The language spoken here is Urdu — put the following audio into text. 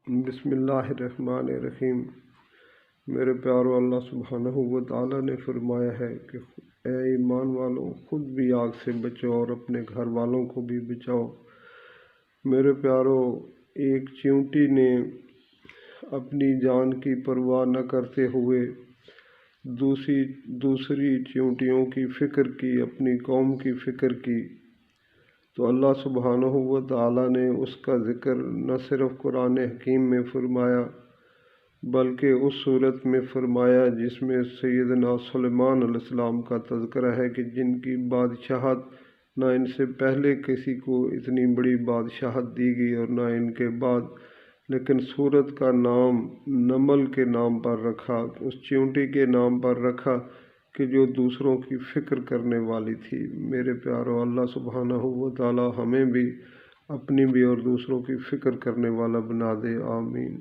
بسم اللہ الرحمن الرحیم۔ میرے پیارو، اللہ سبحانہ و تعالیٰ نے فرمایا ہے کہ اے ایمان والوں، خود بھی آگ سے بچو اور اپنے گھر والوں کو بھی بچاؤ۔ میرے پیارو، ایک چیونٹی نے اپنی جان کی پرواہ نہ کرتے ہوئے دوسری چیونٹیوں کی فکر کی، اپنی قوم کی فکر کی، تو اللہ سبحانہ و تعالیٰ نے اس کا ذکر نہ صرف قرآن حکیم میں فرمایا بلکہ اس صورت میں فرمایا جس میں سیدنا سلیمان علیہ السلام کا تذکرہ ہے کہ جن کی بادشاہت نہ ان سے پہلے کسی کو اتنی بڑی بادشاہت دی گئی اور نہ ان کے بعد، لیکن سورت کا نام نمل کے نام پر رکھا، اس چیونٹی کے نام پر رکھا کہ جو دوسروں کی فکر کرنے والی تھی۔ میرے پیارو، اللہ سبحانہ و تعالی ہمیں بھی اپنی بھی اور دوسروں کی فکر کرنے والا بنا دے، آمین۔